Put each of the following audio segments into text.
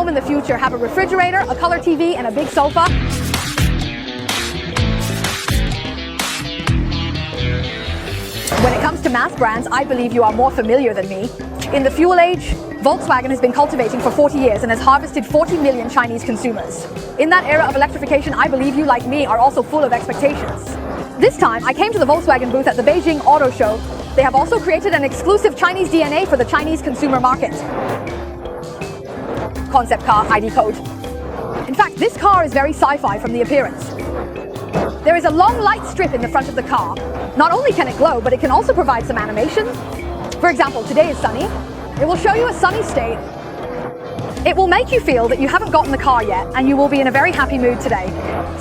home in the future have a refrigerator, a color TV, and a big sofa. When it comes to mass brands, I believe you are more familiar than me. In the fuel age, Volkswagen has been cultivating for 40 years and has harvested 40 million Chinese consumers. In that era of electrification, I believe you, like me, are also full of expectations. This time, I came to the Volkswagen booth at the Beijing Auto Show. They have also created an exclusive Chinese DNA for the Chinese consumer market. Concept car ID code. In fact, this car is very sci-fi from the appearance. There is a long light strip in the front of the car. Not only can it glow, but it can also provide some animation. For example, today is sunny. It will show you a sunny state. It will make you feel that you haven't gotten the car yet, and you will be in a very happy mood today.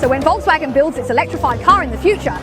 So when Volkswagen builds its electrified car in the future,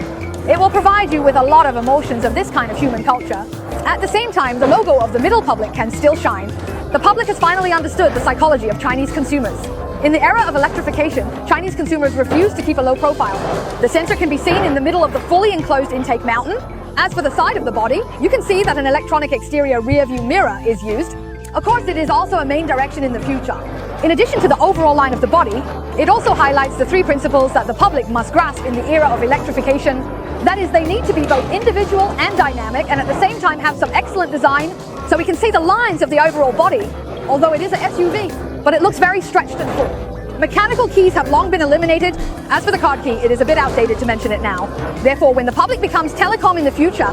it will provide you with a lot of emotions of this kind of human culture. At the same time, the logo of the middle public can still shine. The public has finally understood the psychology of Chinese consumers. In the era of electrification, Chinese consumers refuse to keep a low profile. The sensor can be seen in the middle of the fully enclosed intake mountain. As for the side of the body, you can see that an electronic exterior rear view mirror is used. Of course, it is also a main direction in the future. In addition to the overall line of the body, it also highlights the three principles that the public must grasp in the era of electrification. That is, they need to be both individual and dynamic, and at the same time have some excellent design, so we can see the lines of the overall body. Although it is an SUV, but it looks very stretched and full. Mechanical keys have long been eliminated. As for the card key, it is a bit outdated to mention it now. Therefore, when the public becomes telecom in the future,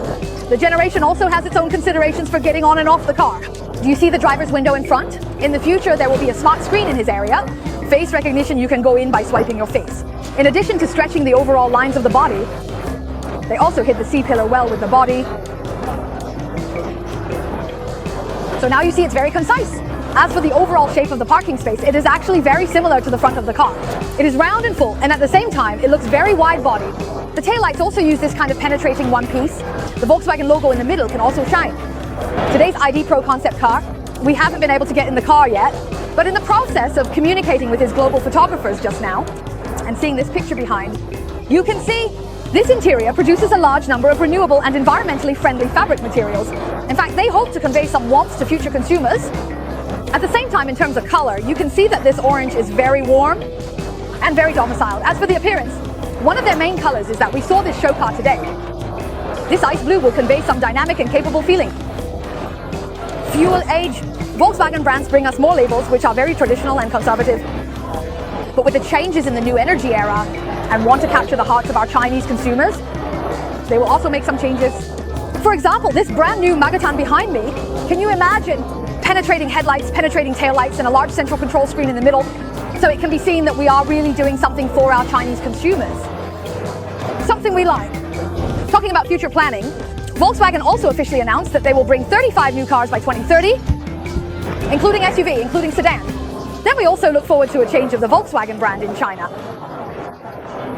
the generation also has its own considerations for getting on and off the car. Do you see the driver's window in front? In the future, there will be a smart screen in his area. Face recognition, you can go in by swiping your face. In addition to stretching the overall lines of the body, they also hid the C-pillar well with the body. So now you see it's very concise. As for the overall shape of the parking space, it is actually very similar to the front of the car. It is round and full, and at the same time, it looks very wide-bodied. The taillights also use this kind of penetrating one piece. The Volkswagen logo in the middle can also shine. Today's ID Pro concept car, we haven't been able to get in the car yet, but in the process of communicating with his global photographers just now, and seeing this picture behind, you can see this interior produces a large number of renewable and environmentally friendly fabric materials. In fact, they hope to convey some warmth to future consumers. At the same time, in terms of color, you can see that this orange is very warm and very domiciled. As for the appearance, one of their main colors is that we saw this show car today. This ice blue will convey some dynamic and capable feeling. Fuel age. Volkswagen brands bring us more labels which are very traditional and conservative. But with the changes in the new energy era and want to capture the hearts of our Chinese consumers, they will also make some changes. For example, this brand new Magotan behind me, can you imagine penetrating headlights, penetrating taillights, and a large central control screen in the middle, so it can be seen that we are really doing something for our Chinese consumers. Something we like. Talking about future planning, Volkswagen also officially announced that they will bring 35 new cars by 2030, including SUV, including sedan. Then we also look forward to a change of the Volkswagen brand in China.